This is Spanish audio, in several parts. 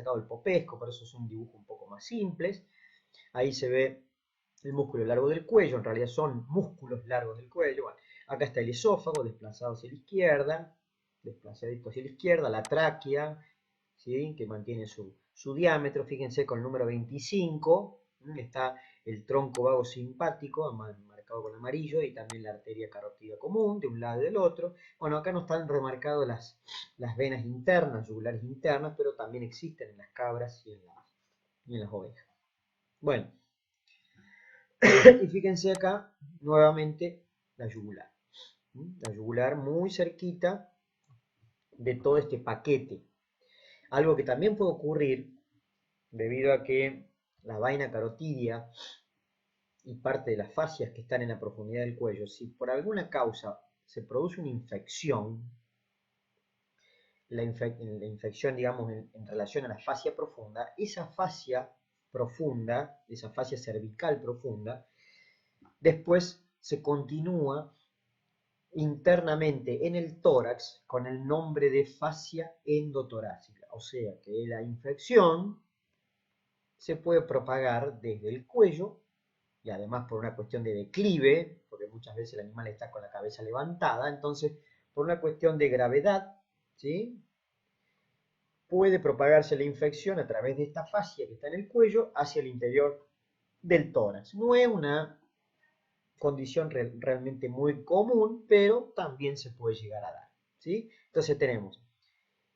sacado el popesco, por eso es un dibujo un poco más simples. Ahí se ve el músculo largo del cuello, en realidad son músculos largos del cuello. Bueno, acá está el esófago desplazado hacia la izquierda, desplazadito hacia la izquierda, la tráquea, ¿sí? Que mantiene su diámetro. Fíjense con el número 25 está el tronco vago simpático, marcado con amarillo, y también la arteria carótida común de un lado y del otro. Bueno, acá no están remarcadas las venas internas, yugulares internas, pero también existen en las cabras y en las ovejas. Bueno, y fíjense acá nuevamente la yugular. La yugular muy cerquita de todo este paquete. Algo que también puede ocurrir debido a que la vaina carotidia y parte de las fascias que están en la profundidad del cuello, si por alguna causa se produce una infección, la infección, digamos, en relación a la fascia profunda, esa fascia profunda, esa fascia cervical profunda, después se continúa internamente en el tórax con el nombre de fascia endotorácica. O sea que la infección se puede propagar desde el cuello y además por una cuestión de declive, porque muchas veces el animal está con la cabeza levantada, entonces por una cuestión de gravedad, ¿sí? Puede propagarse la infección a través de esta fascia que está en el cuello hacia el interior del tórax. No es una condición realmente muy común, pero también se puede llegar a dar, ¿sí? Entonces tenemos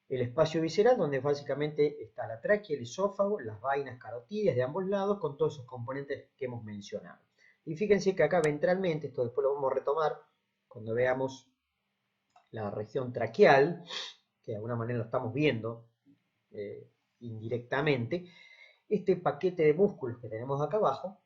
el espacio visceral, donde básicamente está la tráquea, el esófago, las vainas carotídeas de ambos lados, con todos esos componentes que hemos mencionado. Y fíjense que acá ventralmente, esto después lo vamos a retomar cuando veamos la región traqueal, que de alguna manera lo estamos viendo indirectamente. Este paquete de músculos que tenemos acá abajo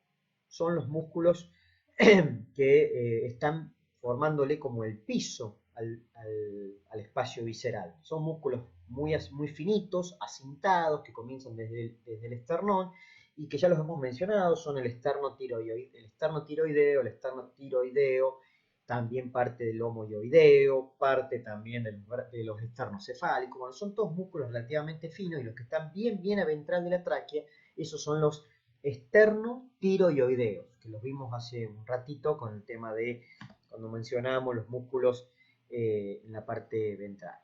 son los músculos que están formándole como el piso al espacio visceral. Son músculos muy finitos, acintados, que comienzan desde el esternón y que ya los hemos mencionado, son el esternotiroideo, el esternotiroideo, también parte del homoioideo, parte también de los esternocefálicos. Bueno, son todos músculos relativamente finos y los que están bien a ventral de la tráquea, esos son los esternotiroideos, que los vimos hace un ratito con el tema de cuando mencionábamos los músculos en la parte ventral.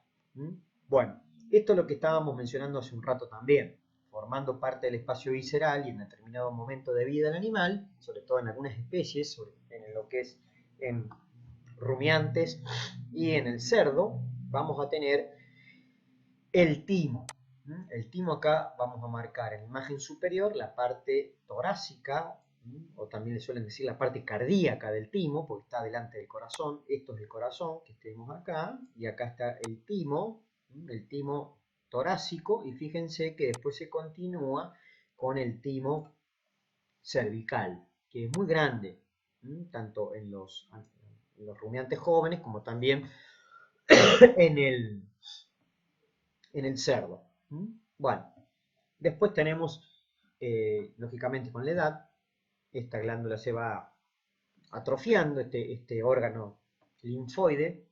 Bueno, esto es lo que estábamos mencionando hace un rato también, formando parte del espacio visceral y en determinado momento de vida del animal, sobre todo en algunas especies, en lo que es en rumiantes y en el cerdo, vamos a tener el timo. El timo acá vamos a marcar en la imagen superior la parte torácica, o también le suelen decir la parte cardíaca del timo, porque está delante del corazón. Esto es el corazón que tenemos acá, y acá está el timo torácico, y fíjense que después se continúa con el timo cervical, que es muy grande, tanto en los rumiantes jóvenes como también en el cerdo. Bueno, después tenemos, lógicamente con la edad, esta glándula se va atrofiando, este órgano linfoide,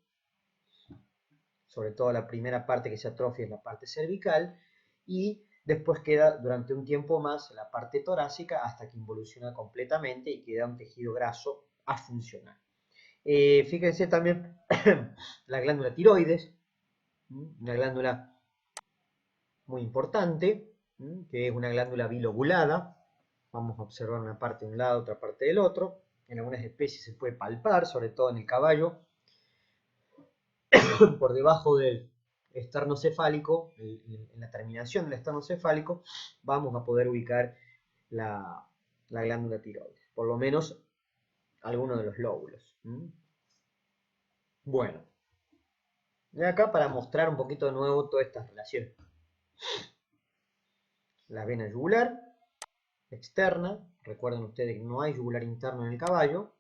sobre todo la primera parte que se atrofia es la parte cervical, y después queda durante un tiempo más la parte torácica hasta que involuciona completamente y queda un tejido graso a funcionar. Fíjense también la glándula tiroides, una glándula muy importante, que es una glándula bilobulada. Vamos a observar una parte de un lado, otra parte del otro. En algunas especies se puede palpar, sobre todo en el caballo, por debajo del esternocefálico, en la terminación del esternocefálico, vamos a poder ubicar la glándula tiroides, por lo menos algunos de los lóbulos. Bueno, y acá para mostrar un poquito de nuevo toda esta relación. La vena yugular externa, recuerden ustedes que no hay yugular interno en el caballo,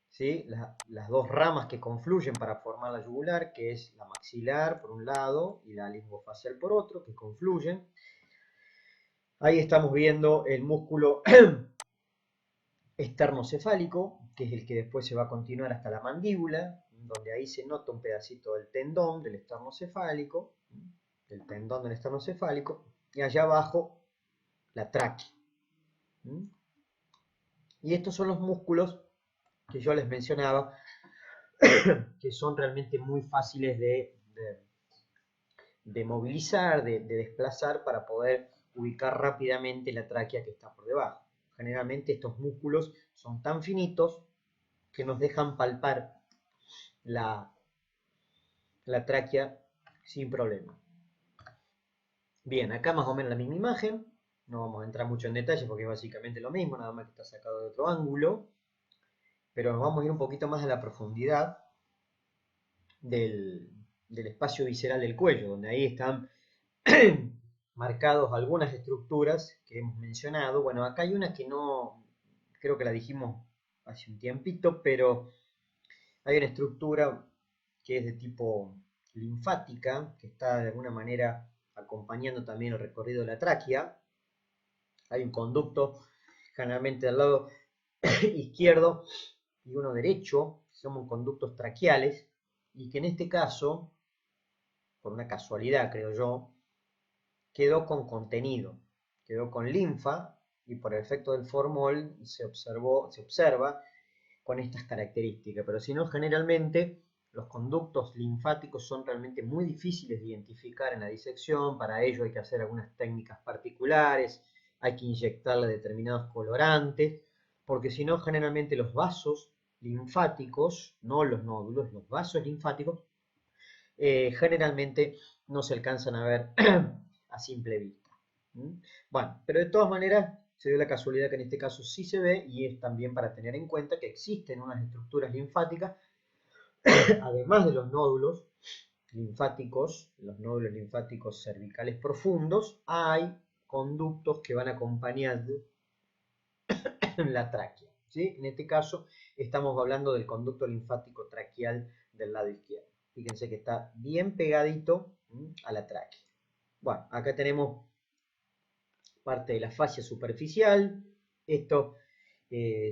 ¿sí? Las dos ramas que confluyen para formar la yugular, que es la maxilar por un lado y la linguofacial por otro, que confluyen. Ahí estamos viendo el músculo esternocefálico, que es el que después se va a continuar hasta la mandíbula, donde ahí se nota un pedacito del tendón del esternocefálico. el tendón del esternocefálico, y allá abajo la tráquea. Y estos son los músculos que yo les mencionaba, que son realmente muy fáciles de movilizar, de desplazar para poder ubicar rápidamente la tráquea que está por debajo. Generalmente estos músculos son tan finitos que nos dejan palpar la tráquea sin problema. Bien, acá más o menos la misma imagen, no vamos a entrar mucho en detalle porque es básicamente lo mismo, nada más que está sacado de otro ángulo, pero nos vamos a ir un poquito más a la profundidad del espacio visceral del cuello, donde ahí están marcados algunas estructuras que hemos mencionado. Bueno, acá hay una que no, creo que la dijimos hace un tiempito, pero hay una estructura que es de tipo linfática, que está de alguna manera acompañando también el recorrido de la tráquea. Hay un conducto generalmente al lado izquierdo y uno derecho, son conductos traqueales, y que en este caso, por una casualidad creo yo, quedó con contenido, quedó con linfa, y por el efecto del formol se observa con estas características, pero si no, generalmente los conductos linfáticos son realmente muy difíciles de identificar en la disección. Para ello hay que hacer algunas técnicas particulares, hay que inyectarle determinados colorantes, porque si no, generalmente los vasos linfáticos, no los nódulos, los vasos linfáticos, generalmente no se alcanzan a ver a simple vista. Bueno, pero de todas maneras se dio la casualidad que en este caso sí se ve, y es también para tener en cuenta que existen unas estructuras linfáticas, además de los nódulos linfáticos cervicales profundos, hay conductos que van acompañando la tráquea. ¿Sí? En este caso estamos hablando del conducto linfático traqueal del lado izquierdo. Fíjense que está bien pegadito a la tráquea. Bueno, acá tenemos parte de la fascia superficial. Estos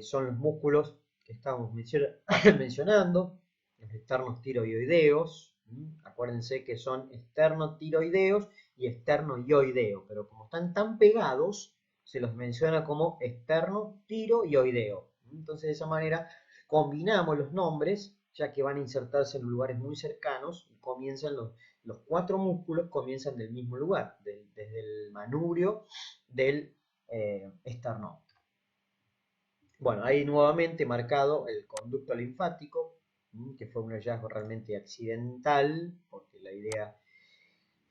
son los músculos que estábamos mencionando, los esternotiroideos. Acuérdense que son esternotiroideos y esternoioideo, pero como están tan pegados, se los menciona como esternotiroideo. Entonces, de esa manera combinamos los nombres, ya que van a insertarse en lugares muy cercanos, y comienzan los cuatro músculos comienzan del mismo lugar, desde el manubrio del esternón. Bueno, ahí nuevamente marcado el conducto linfático, que fue un hallazgo realmente accidental, porque la idea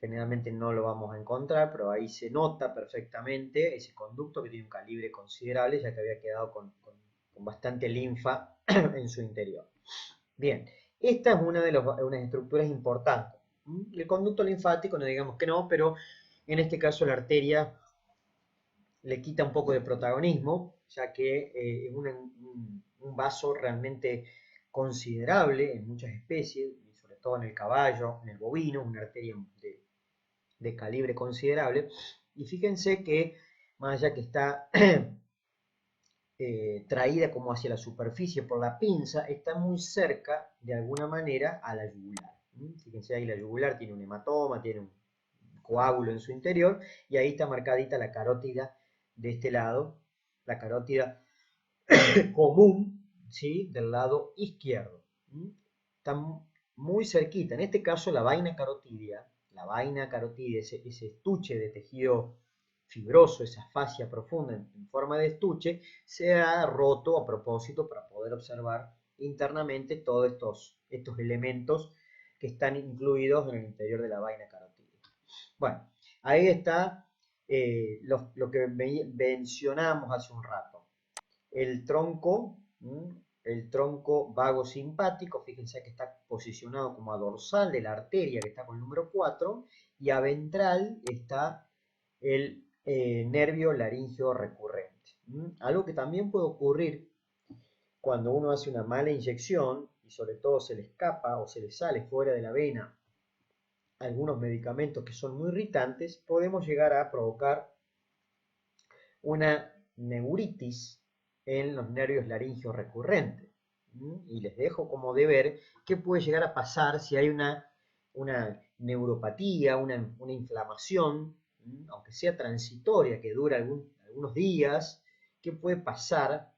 generalmente no lo vamos a encontrar, pero ahí se nota perfectamente ese conducto que tiene un calibre considerable, ya que había quedado con bastante linfa en su interior. Bien, esta es una de unas estructuras importantes. El conducto linfático, no digamos que no, pero en este caso la arteria le quita un poco de protagonismo, ya que es un vaso realmente considerable en muchas especies, y sobre todo en el caballo, en el bovino, una arteria de calibre considerable. Y fíjense que, más allá que está traída como hacia la superficie por la pinza, está muy cerca, de alguna manera, a la yugular. Fíjense ahí, la yugular tiene un hematoma, tiene un coágulo en su interior, y ahí está marcadita la carótida de este lado, la carótida común, ¿sí?, del lado izquierdo. Está muy cerquita. En este caso, la vaina carotidia, ese estuche de tejido fibroso, esa fascia profunda en forma de estuche, se ha roto a propósito para poder observar internamente todos estos elementos que están incluidos en el interior de la vaina carotidia. Bueno, ahí está lo que mencionamos hace un rato. El tronco vago simpático, fíjense que está posicionado como a dorsal de la arteria, que está con el número 4, y a ventral está el nervio laríngeo recurrente. Algo que también puede ocurrir cuando uno hace una mala inyección, y sobre todo se le escapa o se le sale fuera de la vena algunos medicamentos que son muy irritantes, podemos llegar a provocar una neuritis en los nervios laringeos recurrentes. Y les dejo como deber qué puede llegar a pasar si hay una neuropatía, una inflamación, aunque sea transitoria, que dura algunos días. ¿Qué puede pasar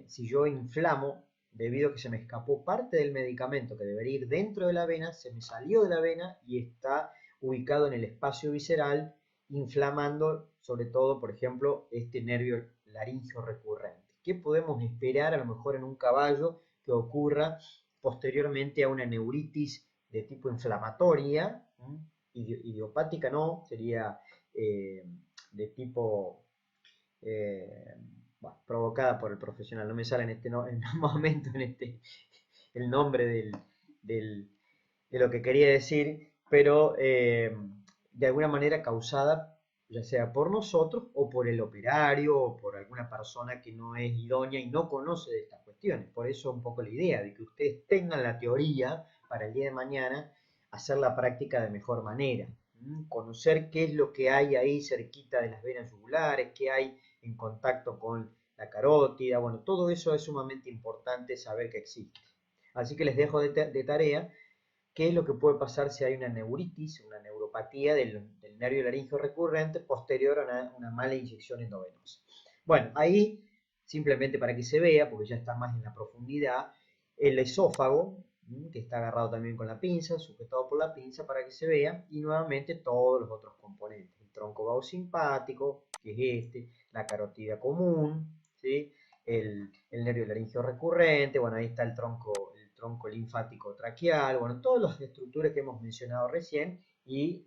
si yo inflamo debido a que se me escapó parte del medicamento que debería ir dentro de la vena, se me salió de la vena y está ubicado en el espacio visceral, inflamando sobre todo, por ejemplo, este nervio laringio recurrente? ¿Qué podemos esperar a lo mejor en un caballo que ocurra posteriormente a una neuritis de tipo inflamatoria? Idiopática no, sería de tipo bueno, provocada por el profesional. No me sale en este en un momento el nombre de lo que quería decir, pero de alguna manera causada ya sea por nosotros o por el operario o por alguna persona que no es idónea y no conoce de estas cuestiones. Por eso un poco la idea de que ustedes tengan la teoría para el día de mañana, hacer la práctica de mejor manera. Conocer qué es lo que hay ahí cerquita de las venas yugulares, qué hay en contacto con la carótida. Bueno, todo eso es sumamente importante saber que existe. Así que les dejo de tarea qué es lo que puede pasar si hay una neuritis, una neuropatía del nervio laringio recurrente posterior a una mala inyección endovenosa. Bueno, ahí simplemente para que se vea, porque ya está más en la profundidad, el esófago, que está agarrado también con la pinza, sujetado por la pinza para que se vea, y nuevamente todos los otros componentes, el tronco vago simpático, que es la carótida común, ¿sí? el nervio laringio recurrente, bueno, ahí está el tronco linfático traqueal, bueno, todas las estructuras que hemos mencionado recién, y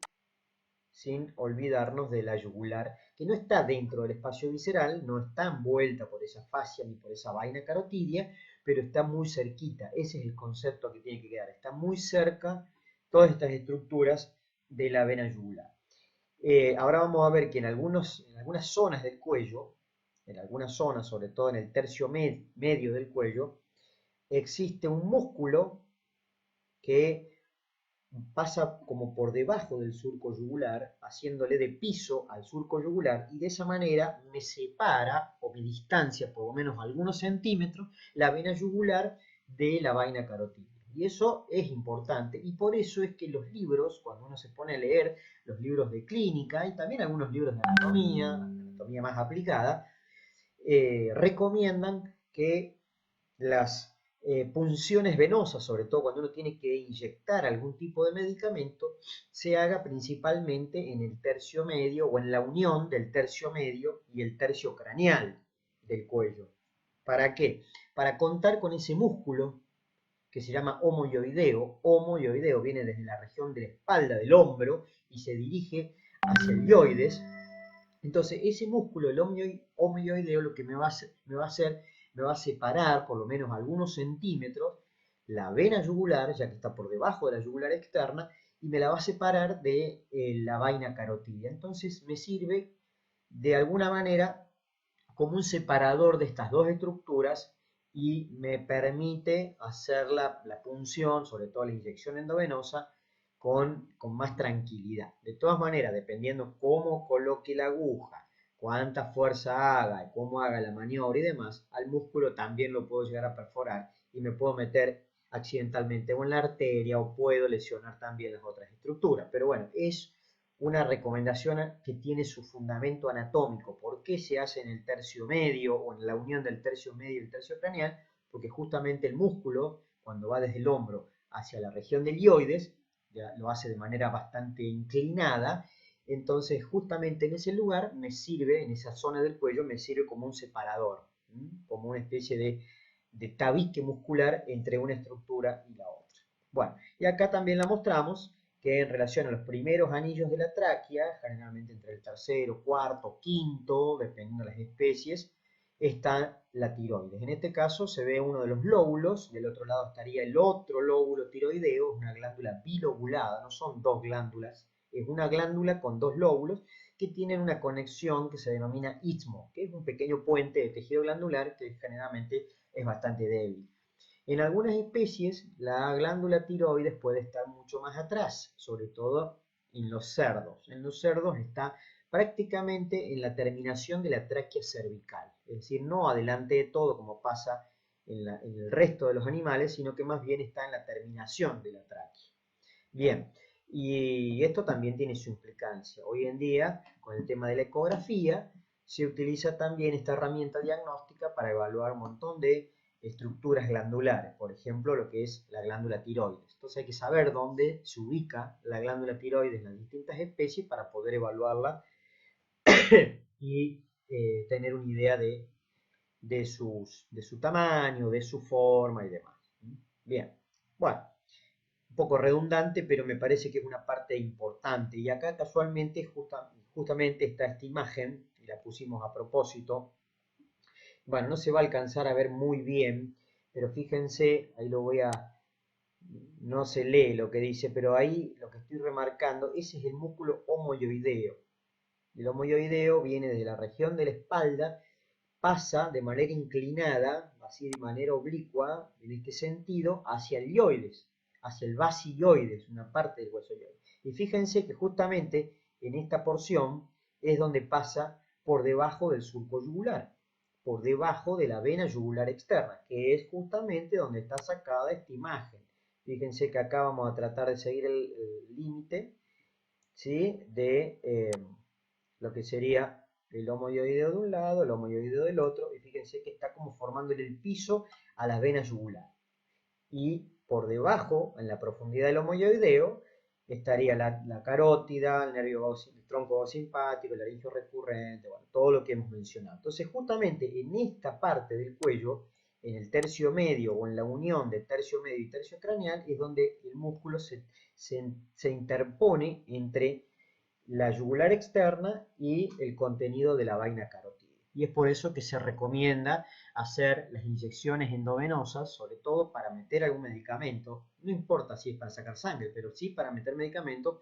sin olvidarnos de la yugular, que no está dentro del espacio visceral, no está envuelta por esa fascia ni por esa vaina carotidia, pero está muy cerquita. Ese es el concepto que tiene que quedar. Está muy cerca todas estas estructuras de la vena yugular. Ahora vamos a ver que en algunas zonas del cuello, en algunas zonas, sobre todo en el tercio medio del cuello, existe un músculo que pasa como por debajo del surco yugular, haciéndole de piso al surco yugular, y de esa manera me separa o me distancia por lo menos algunos centímetros la vena yugular de la vaina carotídea. Y eso es importante, y por eso es que los libros, cuando uno se pone a leer los libros de clínica y también algunos libros de anatomía más aplicada, recomiendan que las punciones venosas, sobre todo cuando uno tiene que inyectar algún tipo de medicamento, se haga principalmente en el tercio medio o en la unión del tercio medio y el tercio craneal del cuello. ¿Para qué? Para contar con ese músculo que se llama homoioideo. Homoioideo viene desde la región de la espalda del hombro y se dirige hacia el ioides. Entonces, ese músculo, el homoioideo, lo que me va a separar por lo menos algunos centímetros la vena yugular, ya que está por debajo de la yugular externa, y me la va a separar de la vaina carotidia. Entonces, me sirve de alguna manera como un separador de estas dos estructuras y me permite hacer la punción, sobre todo la inyección endovenosa, con más tranquilidad. De todas maneras, dependiendo cómo coloque la aguja, cuánta fuerza haga, cómo haga la maniobra y demás, al músculo también lo puedo llegar a perforar y me puedo meter accidentalmente o en la arteria o puedo lesionar también las otras estructuras. Pero bueno, es una recomendación que tiene su fundamento anatómico. ¿Por qué se hace en el tercio medio o en la unión del tercio medio y el tercio craneal? Porque justamente el músculo, cuando va desde el hombro hacia la región del ioides, lo hace de manera bastante inclinada, entonces justamente en ese lugar me sirve, en esa zona del cuello, me sirve como un separador, como una especie de tabique muscular entre una estructura y la otra. Bueno, y acá también la mostramos, que en relación a los primeros anillos de la tráquea, generalmente entre el tercero, cuarto, quinto, dependiendo de las especies, está la tiroides. En este caso se ve uno de los lóbulos, del otro lado estaría el otro lóbulo tiroideo, una glándula bilobulada, no son dos glándulas, es una glándula con dos lóbulos que tienen una conexión que se denomina istmo, que es un pequeño puente de tejido glandular que generalmente es bastante débil. En algunas especies, la glándula tiroides puede estar mucho más atrás, sobre todo en los cerdos. En los cerdos está prácticamente en la terminación de la tráquea cervical, es decir, no adelante de todo como pasa en el resto de los animales, sino que más bien está en la terminación de la tráquea. Bien, Y esto también tiene su implicancia. Hoy en día, con el tema de la ecografía, se utiliza también esta herramienta diagnóstica para evaluar un montón de estructuras glandulares, por ejemplo, lo que es la glándula tiroides. Entonces hay que saber dónde se ubica la glándula tiroides en las distintas especies para poder evaluarla y tener una idea de su tamaño, de su forma y demás. Bien, bueno, un poco redundante, pero me parece que es una parte importante. Y acá casualmente, justamente está esta imagen, y la pusimos a propósito. Bueno, no se va a alcanzar a ver muy bien, pero fíjense, ahí lo voy a... No se lee lo que dice, pero ahí lo que estoy remarcando, ese es el músculo homoyoideo. El homoyoideo viene de la región de la espalda, pasa de manera inclinada, así de manera oblicua, en este sentido, hacia el ioides, hacia el basioides, una parte del hueso ioides. Y fíjense que justamente en esta porción es donde pasa por debajo del surco yugular, por debajo de la vena yugular externa, que es justamente donde está sacada esta imagen. Fíjense que acá vamos a tratar de seguir el límite, ¿sí?, de lo que sería el homoyoideo de un lado, el homoyoideo del otro, y fíjense que está como formándole el piso a las venas yugulares. Y por debajo, en la profundidad del homoyoideo, estaría la carótida, el nervio el tronco simpático, el laringio recurrente, bueno, todo lo que hemos mencionado. Entonces, justamente en esta parte del cuello, en el tercio medio o en la unión de tercio medio y tercio craneal, es donde el músculo se interpone entre la yugular externa y el contenido de la vaina carótida. Y es por eso que se recomienda hacer las inyecciones endovenosas, sobre todo para meter algún medicamento, no importa si es para sacar sangre, pero sí para meter medicamento,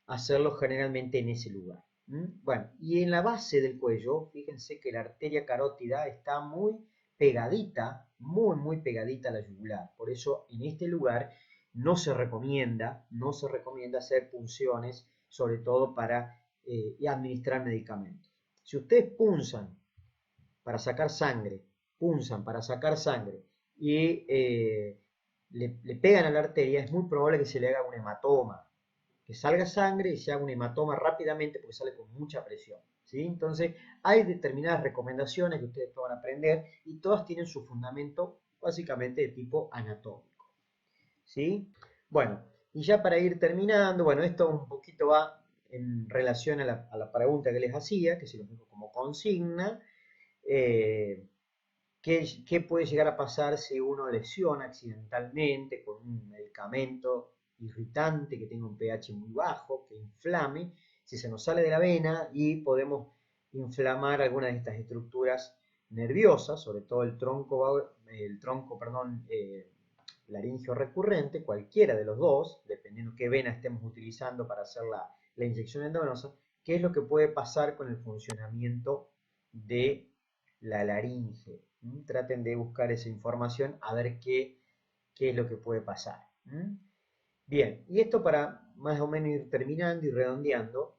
hacerlo generalmente en ese lugar. Bueno, y en la base del cuello, fíjense que la arteria carótida está muy pegadita, muy pegadita a la yugular. Por eso en este lugar no se recomienda hacer punciones, sobre todo para administrar medicamentos. Si ustedes punzan para sacar sangre, punzan para sacar sangre y le pegan a la arteria, es muy probable que se le haga un hematoma, que salga sangre y se haga un hematoma rápidamente porque sale con mucha presión, ¿sí? Entonces hay determinadas recomendaciones que ustedes puedan aprender y todas tienen su fundamento básicamente de tipo anatómico, ¿sí? Bueno, y ya para ir terminando, bueno, esto un poquito va en relación a la pregunta que les hacía, que se los dejo como consigna. ¿Qué puede llegar a pasar si uno lesiona accidentalmente con un medicamento irritante que tenga un pH muy bajo, que inflame? Si se nos sale de la vena y podemos inflamar algunas de estas estructuras nerviosas, sobre todo el tronco, laringio recurrente, cualquiera de los dos, dependiendo qué vena estemos utilizando para hacer la inyección endovenosa, qué es lo que puede pasar con el funcionamiento de la laringe. Traten de buscar esa información a ver qué es lo que puede pasar. Bien, y esto para más o menos ir terminando y redondeando.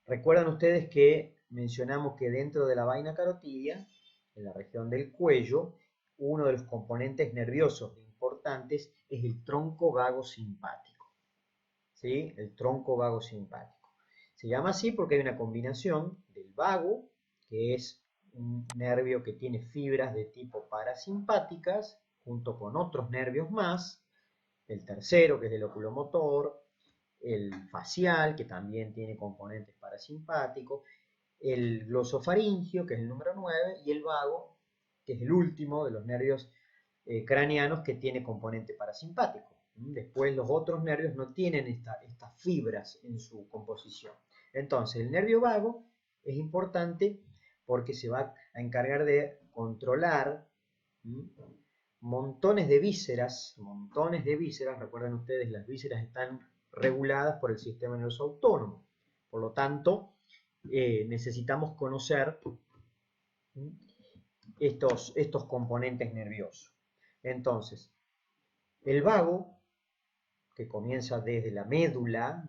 Recuerdan ustedes que mencionamos que dentro de la vaina carotidia, en la región del cuello, uno de los componentes nerviosos importantes es el tronco vago simpático. ¿Sí? El tronco vago simpático. Se llama así porque hay una combinación del vago, que es un nervio que tiene fibras de tipo parasimpáticas, junto con otros nervios más, el tercero, que es el oculomotor, el facial, que también tiene componentes parasimpáticos, el glosofaringio, que es el número 9, y el vago, que es el último de los nervios craneanos que tiene componente parasimpático. Después los otros nervios no tienen estas fibras en su composición. Entonces el nervio vago es importante porque se va a encargar de controlar montones de vísceras, recuerden ustedes, las vísceras están reguladas por el sistema nervioso autónomo. Por lo tanto, necesitamos conocer estos componentes nerviosos. Entonces, el vago, que comienza desde la médula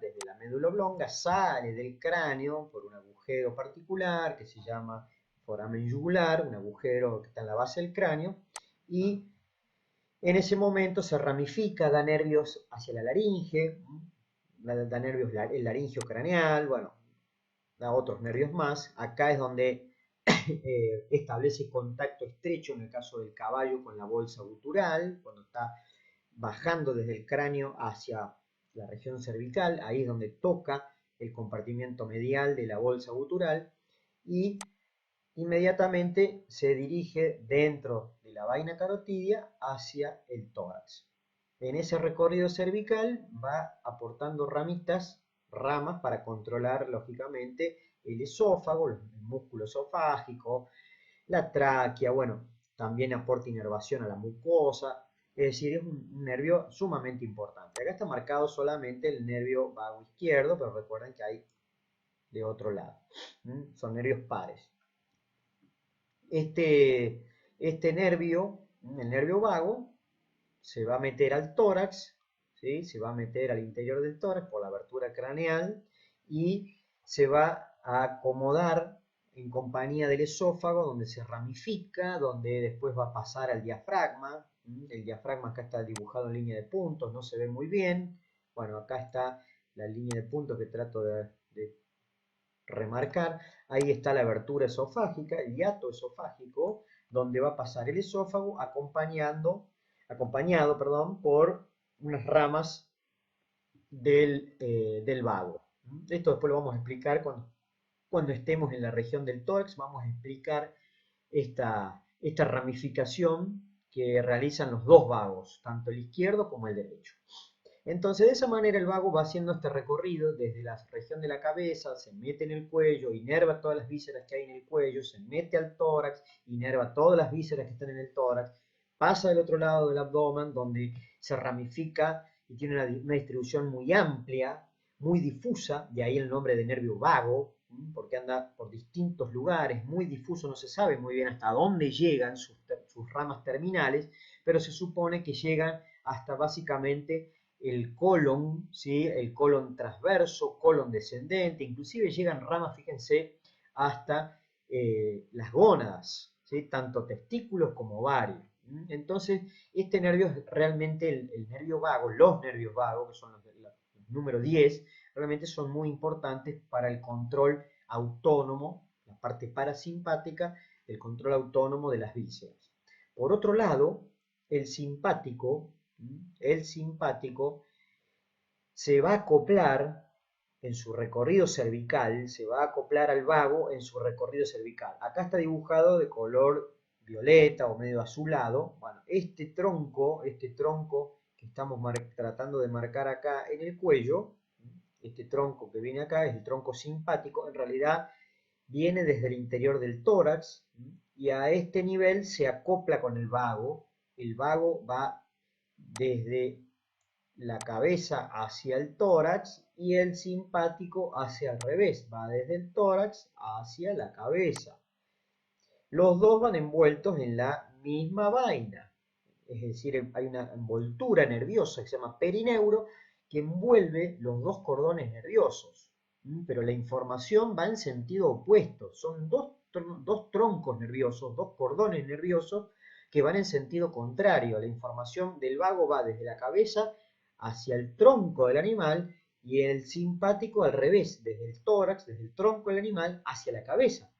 oblonga, sale del cráneo por un agujero particular que se llama foramen yugular, un agujero que está en la base del cráneo, y En ese momento se ramifica, da nervios hacia la laringe, da nervios el laringio craneal, bueno, da otros nervios más. Acá es donde establece contacto estrecho en el caso del caballo con la bolsa gutural, cuando está bajando desde el cráneo hacia la región cervical, ahí es donde toca el compartimiento medial de la bolsa gutural y inmediatamente se dirige dentro de la vaina carotidia hacia el tórax. En ese recorrido cervical va aportando ramas para controlar lógicamente el esófago, el músculo esofágico, la tráquea, bueno, también aporta inervación a la mucosa, es decir, es un nervio sumamente importante. Acá está marcado solamente el nervio vago izquierdo, pero recuerden que hay de otro lado. Son nervios pares. Este nervio, el nervio vago, se va a meter al tórax, ¿sí? Se va a meter al interior del tórax por la abertura craneal y se va a acomodar en compañía del esófago, donde se ramifica, donde después va a pasar al diafragma. El diafragma acá está dibujado en línea de puntos, no se ve muy bien. Bueno, acá está la línea de puntos que trato de remarcar. Ahí está la abertura esofágica, el hiato esofágico, donde va a pasar el esófago acompañado, por unas ramas del vago. Esto después lo vamos a explicar cuando estemos en la región del tórax, vamos a explicar esta ramificación que realizan los dos vagos, tanto el izquierdo como el derecho. Entonces, de esa manera el vago va haciendo este recorrido desde la región de la cabeza, se mete en el cuello, inerva todas las vísceras que hay en el cuello, se mete al tórax, inerva todas las vísceras que están en el tórax, pasa del otro lado del abdomen donde se ramifica y tiene una distribución muy amplia, muy difusa, de ahí el nombre de nervio vago, porque anda por distintos lugares, muy difuso, no se sabe muy bien hasta dónde llegan sus ramas terminales, pero se supone que llegan hasta básicamente el colon, ¿sí? El colon transverso, colon descendente, inclusive llegan ramas, fíjense, hasta las gónadas, ¿sí? Tanto testículos como ovarios. Entonces, este nervio es realmente el nervio vago, los nervios vagos, que son los número 10, realmente son muy importantes para el control autónomo, la parte parasimpática, el control autónomo de las vísceras. Por otro lado, el simpático se va a acoplar en su recorrido cervical, se va a acoplar al vago en su recorrido cervical. Acá está dibujado de color violeta o medio azulado. Bueno, este tronco que estamos tratando de marcar acá en el cuello, este tronco que viene acá es el tronco simpático, en realidad viene desde el interior del tórax y a este nivel se acopla con el vago va desde la cabeza hacia el tórax y el simpático hacia el revés, va desde el tórax hacia la cabeza. Los dos van envueltos en la misma vaina, es decir, hay una envoltura nerviosa que se llama perineuro que envuelve los dos cordones nerviosos, pero la información va en sentido opuesto, son dos troncos nerviosos, dos cordones nerviosos que van en sentido contrario. La información del vago va desde la cabeza hacia el tronco del animal y el simpático al revés, desde el tórax, desde el tronco del animal hacia la cabeza.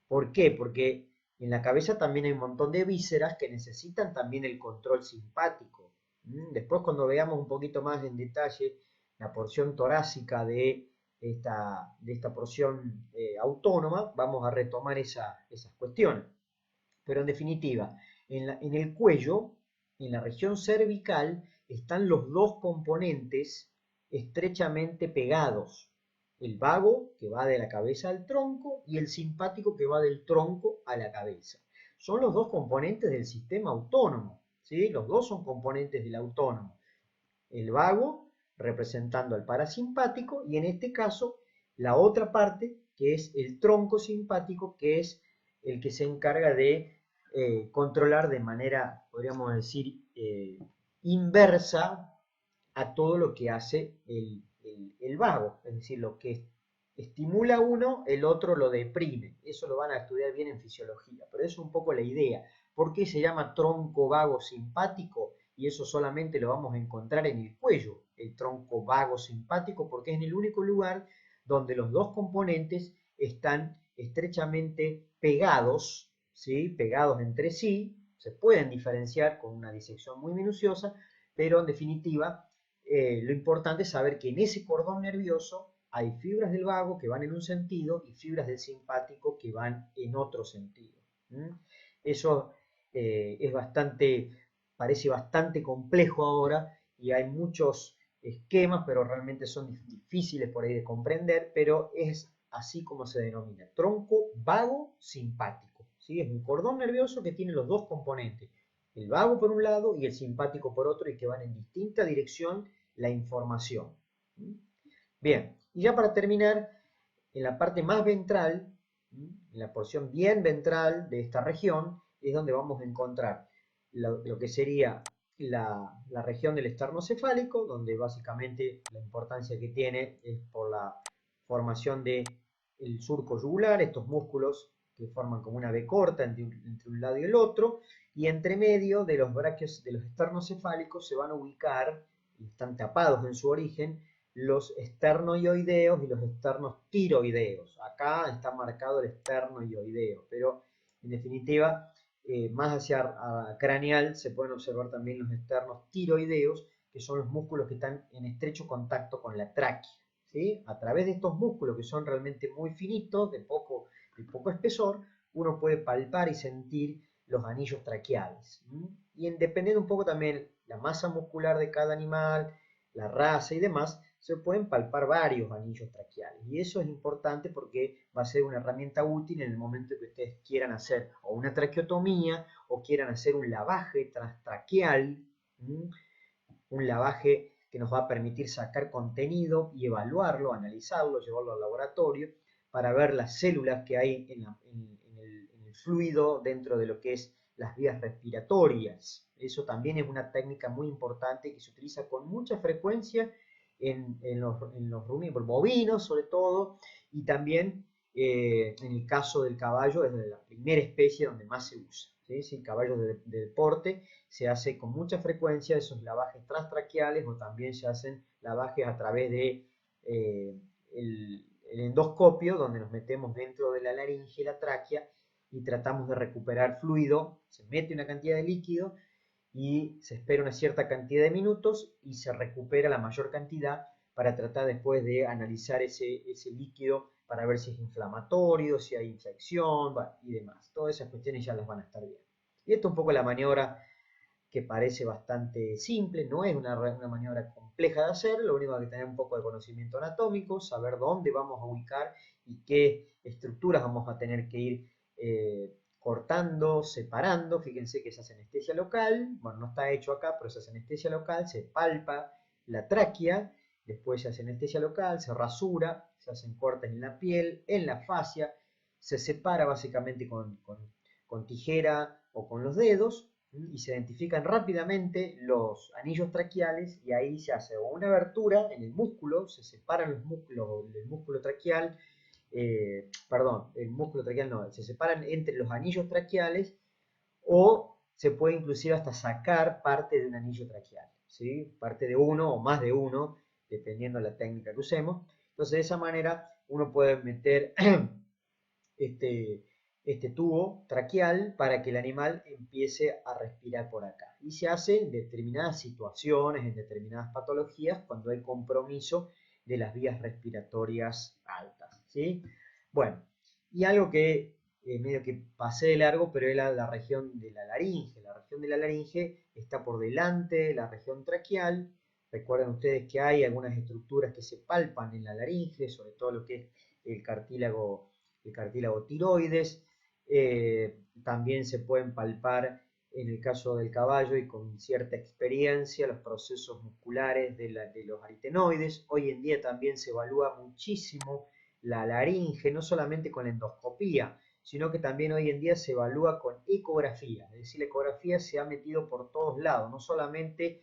¿Por qué? Porque en la cabeza también hay un montón de vísceras que necesitan también el control simpático. Después cuando veamos un poquito más en detalle la porción torácica de esta porción autónoma, vamos a retomar esas cuestiones. Pero en definitiva, en el cuello, en la región cervical, están los dos componentes estrechamente pegados. El vago, que va de la cabeza al tronco, y el simpático, que va del tronco a la cabeza. Son los dos componentes del sistema autónomo, ¿sí? Los dos son componentes del autónomo. El vago representando al parasimpático y en este caso la otra parte, que es el tronco simpático, que es el que se encarga de controlar de manera, podríamos decir, inversa a todo lo que hace el vago. Es decir, lo que estimula uno, el otro lo deprime. Eso lo van a estudiar bien en fisiología, pero eso es un poco la idea. ¿Por qué se llama tronco vago simpático? y eso solamente lo vamos a encontrar en el cuello, el tronco vago simpático, porque es en el único lugar donde los dos componentes están estrechamente pegados, ¿sí? Pegados entre sí, se pueden diferenciar con una disección muy minuciosa, pero en definitiva lo importante es saber que en ese cordón nervioso hay fibras del vago que van en un sentido y fibras del simpático que van en otro sentido. Eso es bastante, parece bastante complejo ahora y hay muchos esquemas, pero realmente son difíciles por ahí de comprender, pero es así como se denomina, tronco vago simpático. ¿Sí? Es un cordón nervioso que tiene los dos componentes, el vago por un lado y el simpático por otro, y que van en distinta dirección la información. Bien, y ya para terminar, en la parte más ventral, en la porción bien ventral de esta región, es donde vamos a encontrar lo que sería la región del esternocefálico, donde básicamente la importancia que tiene es por la formación del surco yugular, estos músculos que forman como una V corta entre un lado y el otro, y entre medio de los bráqueos de los esternocefálicos se van a ubicar, y están tapados en su origen, los esternoioideos y los esternos tiroideos. Acá está marcado el esternoioideo, pero en definitiva, más hacia craneal se pueden observar también los esternos tiroideos, que son los músculos que están en estrecho contacto con la tráquea. ¿Sí? A través de estos músculos que son realmente muy finitos, de poco espesor, uno puede palpar y sentir los anillos traqueales. Y dependiendo un poco también la masa muscular de cada animal, la raza y demás, se pueden palpar varios anillos traqueales. Y eso es importante porque va a ser una herramienta útil en el momento que ustedes quieran hacer o una traqueotomía o quieran hacer un lavaje transtraqueal, un lavaje que nos va a permitir sacar contenido y evaluarlo, analizarlo, llevarlo al laboratorio para ver las células que hay en el fluido dentro de lo que es las vías respiratorias. Eso también es una técnica muy importante que se utiliza con mucha frecuencia en los rumiantes bovinos, sobre todo, y también en el caso del caballo es la primera especie donde más se usa. ¿Sí? Si el caballo de deporte se hace con mucha frecuencia esos lavajes transtraqueales, o también se hacen lavajes a través de el endoscopio, donde nos metemos dentro de la laringe y la tráquea y tratamos de recuperar fluido, se mete una cantidad de líquido y se espera una cierta cantidad de minutos y se recupera la mayor cantidad para tratar después de analizar ese líquido para ver si es inflamatorio, si hay infección, bueno, y demás. Todas esas cuestiones ya las van a estar viendo. Y esto es un poco la maniobra que parece bastante simple, no es una maniobra compleja de hacer, lo único que tener un poco de conocimiento anatómico, saber dónde vamos a ubicar y qué estructuras vamos a tener que ir cortando, separando. Fíjense que se hace anestesia local, bueno, no está hecho acá, pero se hace anestesia local, se palpa la tráquea, después se hace anestesia local, se rasura, se hacen cortes en la piel, en la fascia, se separa básicamente con tijera o con los dedos, y se identifican rápidamente los anillos traqueales, y ahí se hace una abertura en el músculo, se separan los músculos del músculo traqueal, perdón, el músculo traqueal no, se separan entre los anillos traqueales, o se puede inclusive hasta sacar parte de un anillo traqueal, ¿sí? Parte de uno o más de uno, dependiendo de la técnica que usemos. Entonces de esa manera uno puede meter este tubo traqueal para que el animal empiece a respirar por acá. Y se hace en determinadas situaciones, en determinadas patologías, cuando hay compromiso de las vías respiratorias altas. ¿Sí? Bueno, y algo que medio que pasé de largo, pero era la región de la laringe. La región de la laringe está por delante de la región traqueal. Recuerden ustedes que hay algunas estructuras que se palpan en la laringe, sobre todo lo que es el cartílago tiroides. También se pueden palpar en el caso del caballo y con cierta experiencia los procesos musculares de los aritenoides. Hoy en día también se evalúa muchísimo la laringe, no solamente con la endoscopía, sino que también hoy en día se evalúa con ecografía. Es decir, la ecografía se ha metido por todos lados, no solamente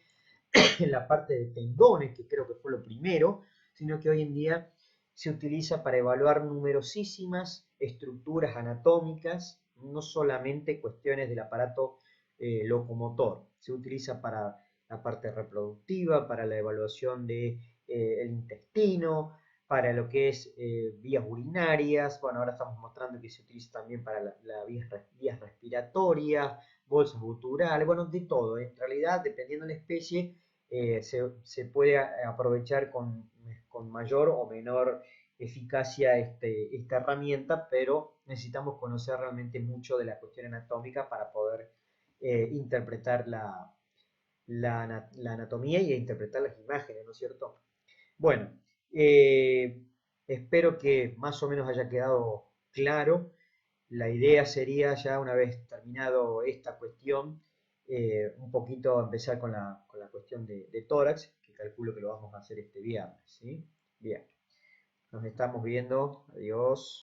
en la parte de tendones, que creo que fue lo primero, sino que hoy en día se utiliza para evaluar numerosísimas estructuras anatómicas, no solamente cuestiones del aparato locomotor. Se utiliza para la parte reproductiva, para la evaluación de, el intestino, para lo que es vías urinarias. Bueno, ahora estamos mostrando que se utiliza también para las vías respiratorias, bolsas guturales, bueno, de todo. En realidad, dependiendo de la especie, se puede aprovechar con mayor o menor eficacia esta herramienta, pero necesitamos conocer realmente mucho de la cuestión anatómica para poder interpretar la anatomía y interpretar las imágenes, ¿no es cierto? Bueno, eh, espero que más o menos haya quedado claro. La idea sería ya una vez terminado esta cuestión, un poquito empezar con la cuestión de tórax, que calculo que lo vamos a hacer este viernes, ¿sí? Bien, nos estamos viendo. Adiós.